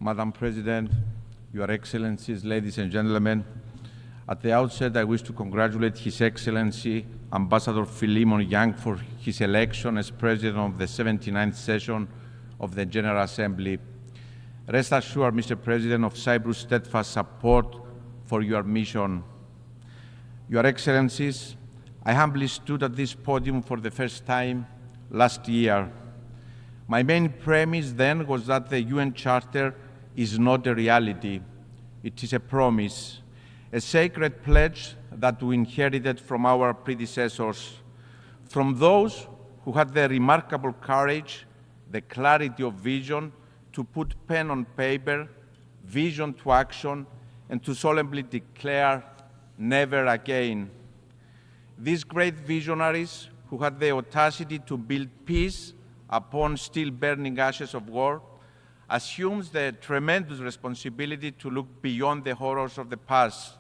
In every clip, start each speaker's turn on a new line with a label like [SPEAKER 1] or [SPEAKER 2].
[SPEAKER 1] Madam President, Your Excellencies, ladies and gentlemen, at the outset, I wish to congratulate His Excellency Ambassador Philemon Young for his election as President of the 79th session of the General Assembly. Rest assured, Mr. President, of Cyprus' steadfast support for your mission. Your Excellencies, I humbly stood at this podium for the first time last year. My main premise then was that the UN Charter is not a reality. It is a promise, a sacred pledge that we inherited from our predecessors, from those who had the remarkable courage, the clarity of vision to put pen on paper, vision to action, and to solemnly declare, never again. These great visionaries who had the audacity to build peace upon still burning ashes of war assumes the tremendous responsibility to look beyond the horrors of the past,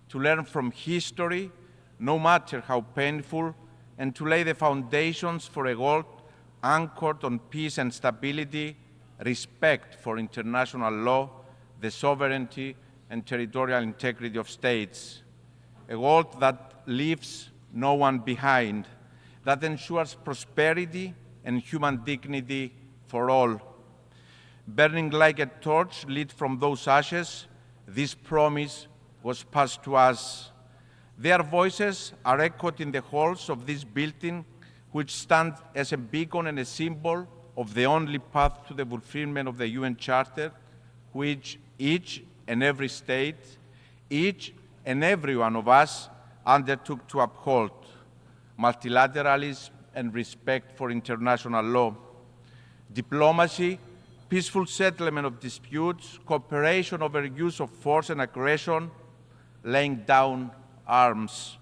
[SPEAKER 1] to learn from history, no matter how painful, and to lay the foundations for a world anchored on peace and stability, respect for international law, the sovereignty and territorial integrity of states. A world that leaves no one behind, that ensures prosperity and human dignity for all. Burning like a torch lit from those ashes, this promise was passed to us. Their voices are echoed in the halls of this building, which stands as a beacon and a symbol of the only path to the fulfillment of the UN Charter, which each and every state, each and every one of us undertook to uphold: multilateralism and respect for international law, diplomacy, peaceful settlement of disputes, cooperation over use of force and aggression, laying down arms.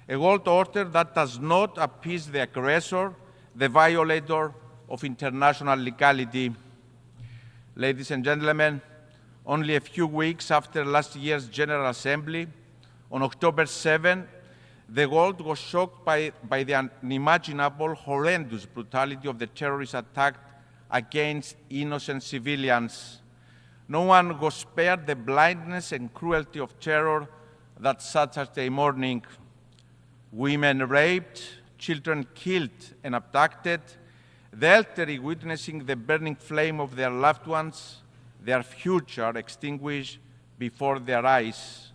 [SPEAKER 1] A world order that does not appease the aggressor, the violator of international legality. Ladies and gentlemen, only a few weeks after last year's General Assembly, on October 7, the world was shocked by the unimaginable, horrendous brutality of the terrorist attack against innocent civilians. No one was spared the blindness and cruelty of terror that Saturday morning. Women raped, children killed and abducted, the elderly witnessing the burning flame of their loved ones, their future extinguished before their eyes.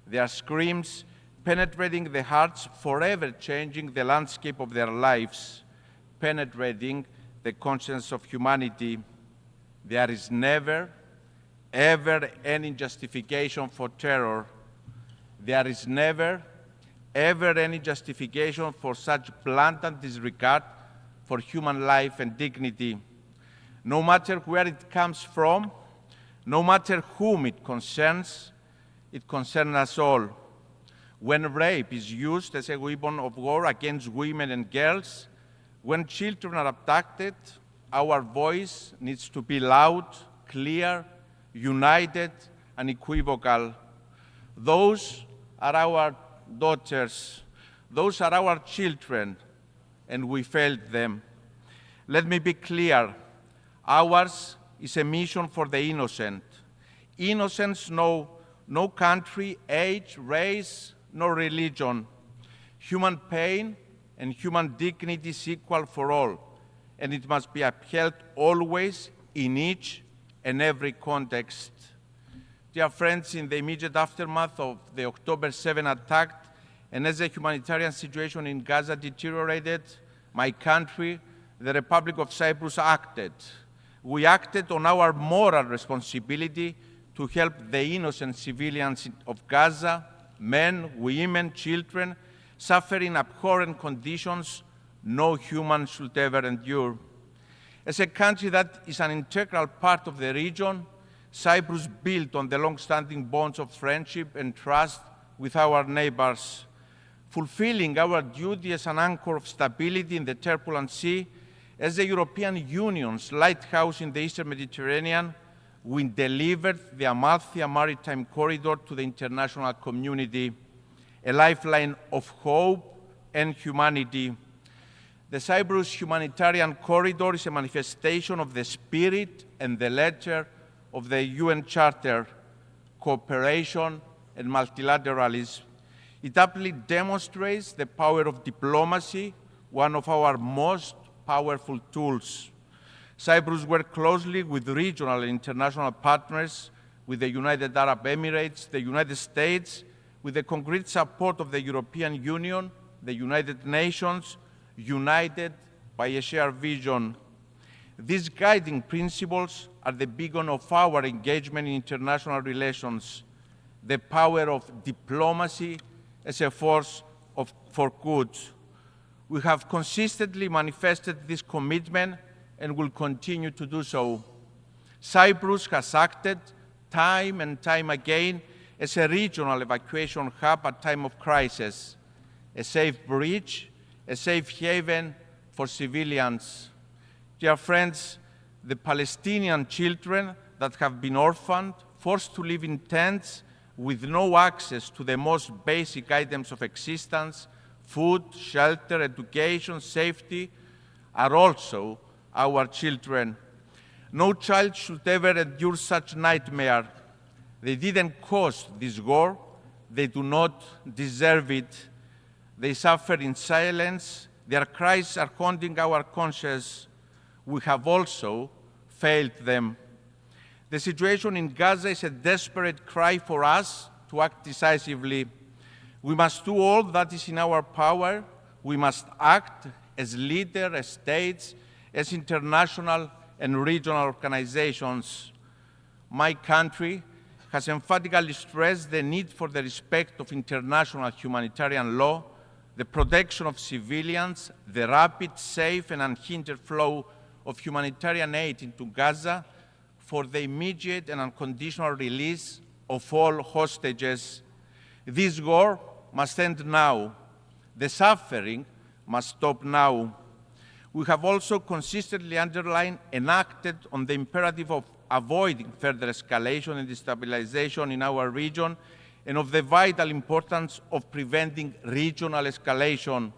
[SPEAKER 1] Their screams penetrating the hearts, forever changing the landscape of their lives, penetrating the conscience of humanity. There is never, ever any justification for terror. There is never, ever any justification for such blatant disregard for human life and dignity. No matter where it comes from, no matter whom it concerns us all. When rape is used as a weapon of war against women and girls, when children are abducted, our voice needs to be loud, clear, united, and unequivocal. Those are our daughters. Those are our children, and we failed them. Let me be clear. Ours is a mission for the innocent. Innocents know no country, age, race, nor religion. Human pain and human dignity is equal for all, and it must be upheld always in each and every context. Dear friends, in the immediate aftermath of the October 7 attack, and as the humanitarian situation in Gaza deteriorated, my country, the Republic of Cyprus, acted. We acted on our moral responsibility to help the innocent civilians of Gaza, men, women, children, suffering abhorrent conditions no human should ever endure. As a country that is an integral part of the region, Cyprus built on the long-standing bonds of friendship and trust with our neighbors. Fulfilling our duty as an anchor of stability in the turbulent sea, as the European Union's lighthouse in the Eastern Mediterranean, we delivered the Amalthea Maritime Corridor to the international community, a lifeline of hope and humanity. The Cyprus Humanitarian Corridor is a manifestation of the spirit and the letter of the UN Charter, cooperation and multilateralism, it aptly demonstrates the power of diplomacy, one of our most powerful tools. Cyprus worked closely with regional and international partners, with the United Arab Emirates, the United States, with the concrete support of the European Union, the United Nations, united by a shared vision. These guiding principles are the beacon of our engagement in international relations, the power of diplomacy as a force for good. We have consistently manifested this commitment and will continue to do so. Cyprus has acted time and time again as a regional evacuation hub at time of crisis, a safe bridge, a safe haven for civilians. Dear friends, the Palestinian children that have been orphaned, forced to live in tents with no access to the most basic items of existence, food, shelter, education, safety, are also our children. No child should ever endure such nightmare. They didn't cause this war. They do not deserve it. They suffer in silence. Their cries are haunting our conscience. We have also failed them. The situation in Gaza is a desperate cry for us to act decisively. We must do all that is in our power. We must act as leaders, as states, as international and regional organizations. My country has emphatically stressed the need for the respect of international humanitarian law, the protection of civilians, the rapid, safe, and unhindered flow of humanitarian aid into Gaza, for the immediate and unconditional release of all hostages. This war must end now. The suffering must stop now. We have also consistently underlined and acted on the imperative of avoiding further escalation and destabilization in our region, and of the vital importance of preventing regional escalation.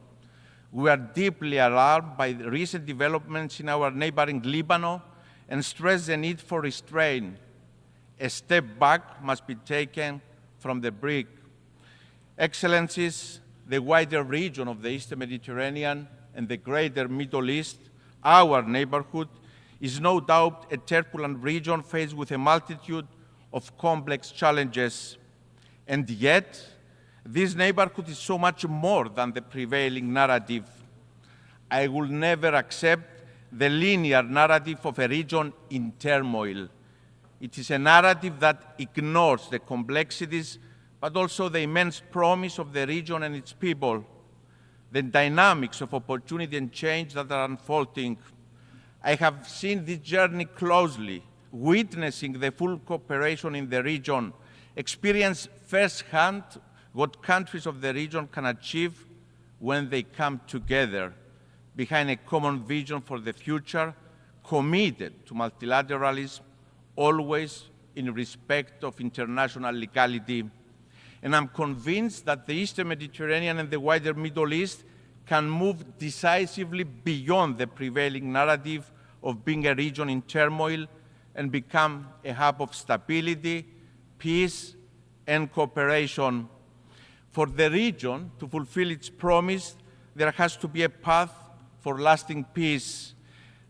[SPEAKER 1] We are deeply alarmed by the recent developments in our neighboring Lebanon and stress the need for restraint. A step back must be taken from the brink. Excellencies, the wider region of the Eastern Mediterranean and the greater Middle East, our neighborhood, is no doubt a turbulent region faced with a multitude of complex challenges. And yet, this neighborhood is so much more than the prevailing narrative. I will never accept the linear narrative of a region in turmoil. It is a narrative that ignores the complexities, but also the immense promise of the region and its people, the dynamics of opportunity and change that are unfolding. I have seen this journey closely, witnessing the full cooperation in the region, experience firsthand what countries of the region can achieve when they come together behind a common vision for the future, committed to multilateralism, always in respect of international legality. And I'm convinced that the Eastern Mediterranean and the wider Middle East can move decisively beyond the prevailing narrative of being a region in turmoil and become a hub of stability, peace, and cooperation. For the region to fulfill its promise, there has to be a path for lasting peace.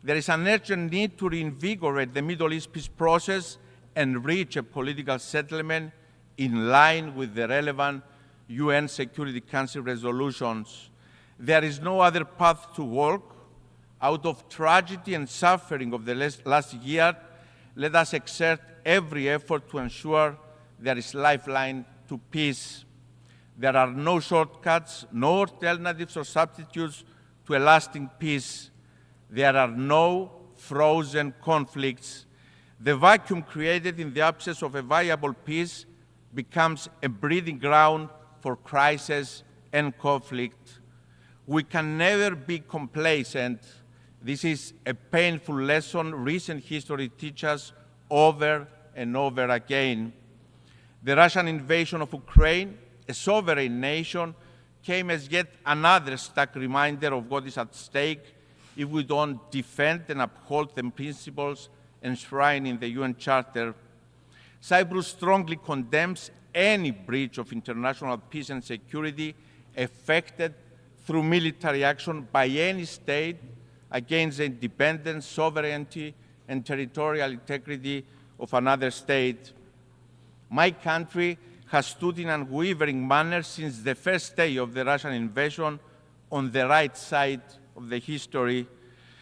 [SPEAKER 1] There is an urgent need to reinvigorate the Middle East peace process and reach a political settlement in line with the relevant UN Security Council resolutions. There is no other path to walk. Out of tragedy and suffering of the last year, let us exert every effort to ensure there is lifeline to peace. There are no shortcuts, no alternatives or substitutes to a lasting peace. There are no frozen conflicts. The vacuum created in the absence of a viable peace becomes a breeding ground for crisis and conflict. We can never be complacent. This is a painful lesson recent history teaches us over and over again. The Russian invasion of Ukraine, a sovereign nation, came as yet another stark reminder of what is at stake if we don't defend and uphold the principles enshrined in the UN Charter, Cyprus strongly condemns any breach of international peace and security effected through military action by any state against the independence, sovereignty, and territorial integrity of another state. My country has stood in an unwavering manner since the first day of the Russian invasion on the right side of the history.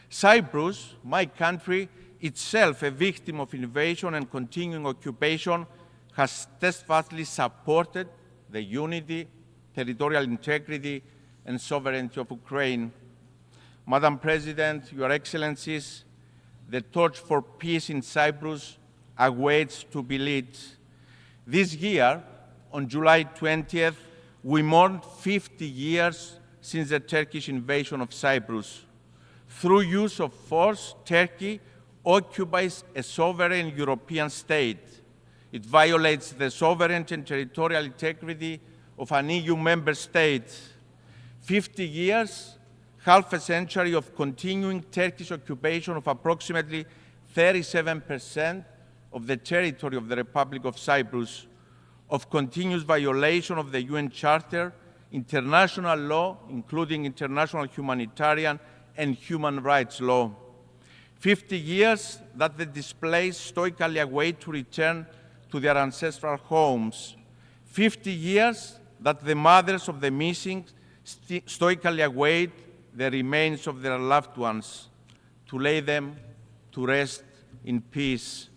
[SPEAKER 1] Cyprus, my country, itself a victim of invasion and continuing occupation, has steadfastly supported the unity, territorial integrity, and sovereignty of Ukraine. Madam President, Your Excellencies, the torch for peace in Cyprus awaits to be lit. This year, on July 20th, we mourned 50 years since the Turkish invasion of Cyprus. Through use of force, Turkey occupies a sovereign European state. It violates the sovereignty and territorial integrity of an EU member state. 50 years, half a century of continuing Turkish occupation of approximately 37% of the territory of the Republic of Cyprus, of continuous violation of the UN Charter, international law, including international humanitarian and human rights law. 50 years that the displaced stoically await to return to their ancestral homes. 50 years that the mothers of the missing stoically await the remains of their loved ones, to lay them to rest in peace.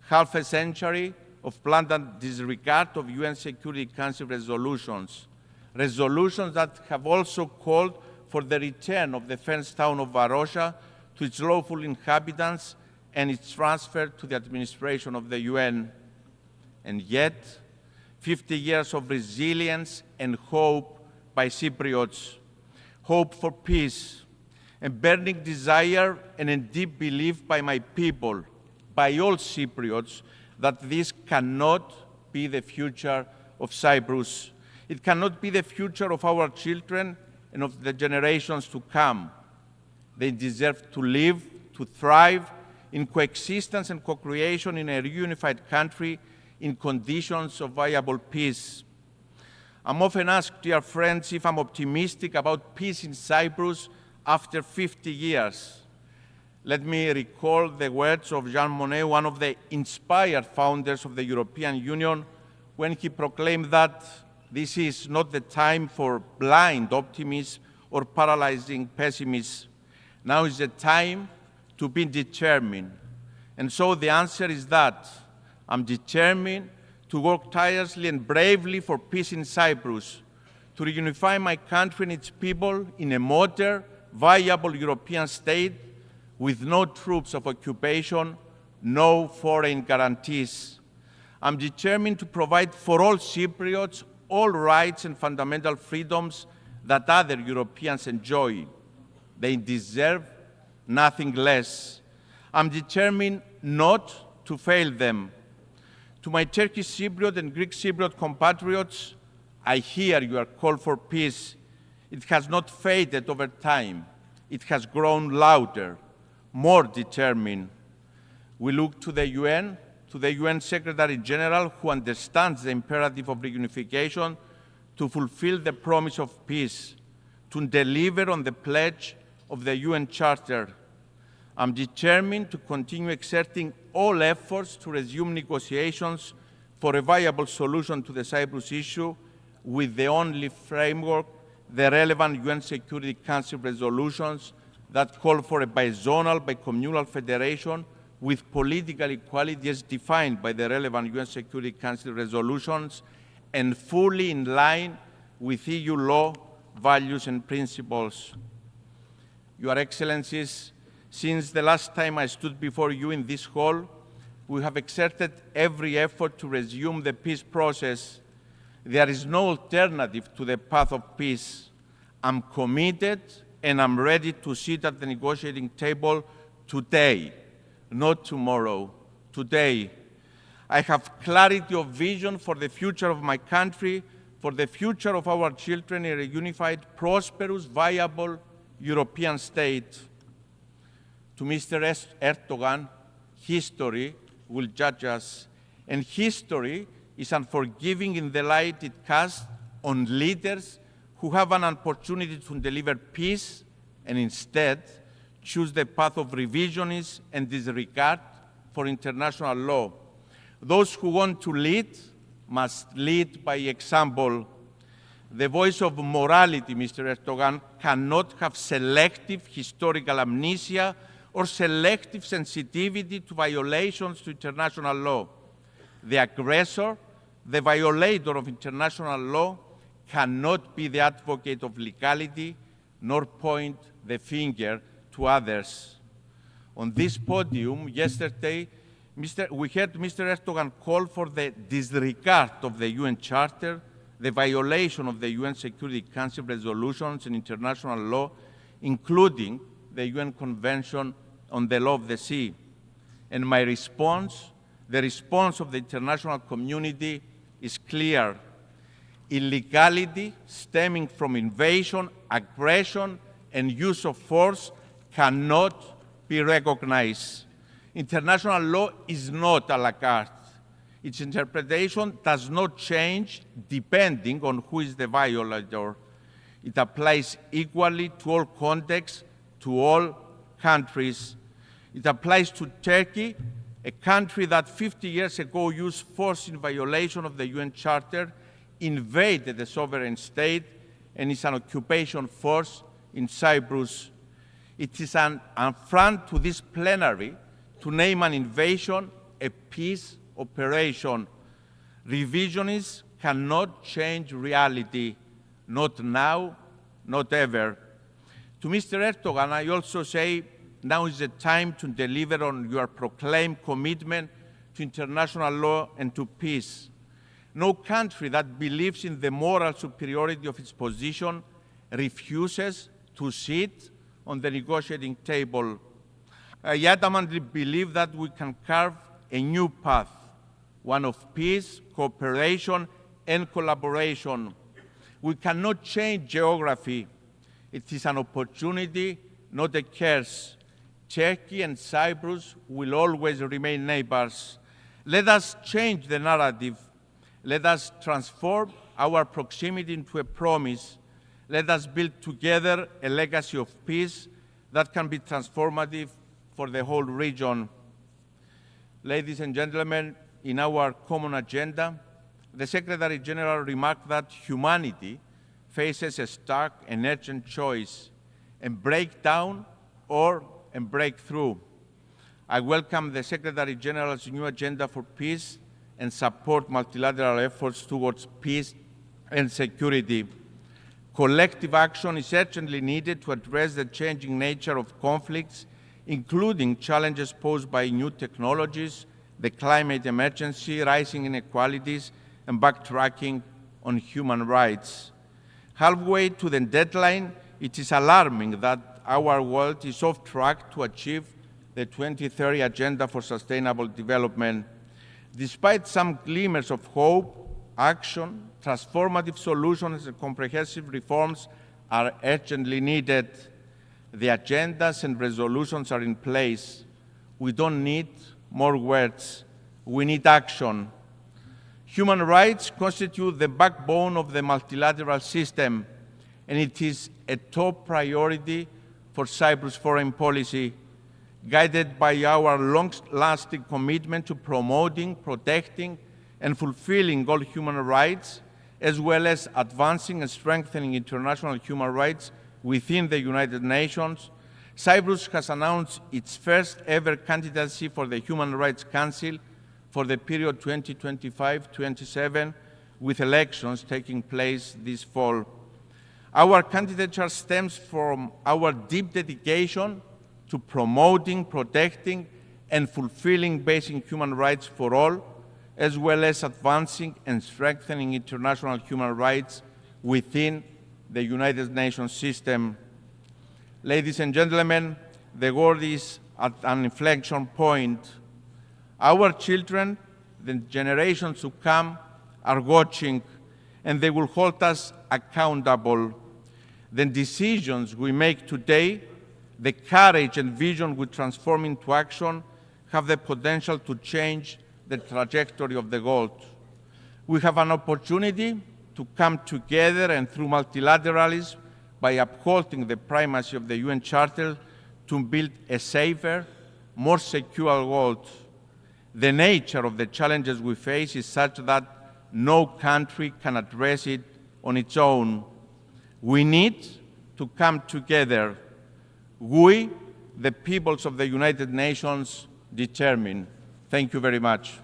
[SPEAKER 1] Half a century of blatant disregard of UN Security Council resolutions, resolutions that have also called for the return of the fenced town of Varosha to its lawful inhabitants and its transfer to the administration of the UN. And yet, 50 years of resilience and hope by Cypriots, hope for peace, a burning desire and a deep belief by my people, by all Cypriots, that this cannot be the future of Cyprus. It cannot be the future of our children and of the generations to come. They deserve to live, to thrive in coexistence and co-creation in a reunified country in conditions of viable peace. I'm often asked, dear friends, if I'm optimistic about peace in Cyprus after 50 years. Let me recall the words of Jean Monnet, one of the inspired founders of the European Union, when he proclaimed that this is not the time for blind optimism or paralyzing pessimism. Now is the time to be determined. And so the answer is that I'm determined to work tirelessly and bravely for peace in Cyprus, to reunify my country and its people in a modern, viable European state with no troops of occupation, no foreign guarantees. I'm determined to provide for all Cypriots all rights and fundamental freedoms that other Europeans enjoy. They deserve nothing less. I'm determined not to fail them. To my Turkish Cypriot and Greek Cypriot compatriots, I hear your call for peace. It has not faded over time. It has grown louder, more determined. We look to the UN Secretary General, who understands the imperative of reunification, to fulfill the promise of peace, to deliver on the pledge of the UN Charter. I'm determined to continue exerting all efforts to resume negotiations for a viable solution to the Cyprus issue with the only framework, the relevant UN Security Council resolutions that call for a bizonal, bicommunal federation with political equality as defined by the relevant UN Security Council resolutions and fully in line with EU law, values, and principles. Your Excellencies, since the last time I stood before you in this hall, we have exerted every effort to resume the peace process. There is no alternative to the path of peace. I'm committed and I'm ready to sit at the negotiating table today, not tomorrow, today. I have clarity of vision for the future of my country, for the future of our children in a unified, prosperous, viable European state. To Mr. Erdogan, history will judge us. And history is unforgiving in the light it casts on leaders who have an opportunity to deliver peace and instead choose the path of revisionism and disregard for international law. Those who want to lead must lead by example. The voice of morality, Mr. Erdogan, cannot have selective historical amnesia or selective sensitivity to violations to international law. The aggressor, the violator of international law, cannot be the advocate of legality nor point the finger to others. On this podium yesterday, we heard Mr. Erdogan call for the disregard of the UN Charter, the violation of the UN Security Council resolutions and international law, including the UN Convention on the Law of the Sea. And my response, the response of the international community, is clear. Illegality stemming from invasion, aggression, and use of force cannot be recognized. International law is not a la carte. Its interpretation does not change depending on who is the violator. It applies equally to all contexts, to all countries. It applies to Turkey, a country that 50 years ago used force in violation of the UN Charter, invaded the sovereign state, and is an occupation force in Cyprus. It is an affront to this plenary to name an invasion a peace operation. Revisionists cannot change reality, not now, not ever. To Mr. Erdogan, I also say, now is the time to deliver on your proclaimed commitment to international law and to peace. No country that believes in the moral superiority of its position refuses to sit on the negotiating table. I adamantly believe that we can carve a new path, one of peace, cooperation, and collaboration. We cannot change geography. It is an opportunity, not a curse. Turkey and Cyprus will always remain neighbors. Let us change the narrative. Let us transform our proximity into a promise. Let us build together a legacy of peace that can be transformative for the whole region. Ladies and gentlemen, in our common agenda, the Secretary General remarked that humanity faces a stark and urgent choice, and break down or and break through. I welcome the Secretary General's new agenda for peace and support multilateral efforts towards peace and security. Collective action is urgently needed to address the changing nature of conflicts, including challenges posed by new technologies, the climate emergency, rising inequalities, and backtracking on human rights. Halfway to the deadline, it is alarming that our world is off track to achieve the 2030 Agenda for Sustainable Development. Despite some glimmers of hope, action, transformative solutions, and comprehensive reforms are urgently needed. The agendas and resolutions are in place. We don't need more words. We need action. Human rights constitute the backbone of the multilateral system, and it is a top priority for Cyprus' foreign policy, guided by our long-lasting commitment to promoting, protecting, and fulfilling all human rights, as well as advancing and strengthening international human rights within the United Nations. Cyprus has announced its first-ever candidacy for the Human Rights Council for the period 2025-27, with elections taking place this fall. Our candidature stems from our deep dedication to promoting, protecting, and fulfilling basic human rights for all, as well as advancing and strengthening international human rights within the United Nations system. Ladies and gentlemen, the world is at an inflection point. Our children, the generations to come, are watching, and they will hold us accountable. The decisions we make today, the courage and vision we transform into action, have the potential to change the trajectory of the world. We have an opportunity to come together and through multilateralism, by upholding the primacy of the UN Charter, to build a safer, more secure world. The nature of the challenges we face is such that no country can address it on its own. We need to come together. We, the peoples of the United Nations, determine. Thank you very much.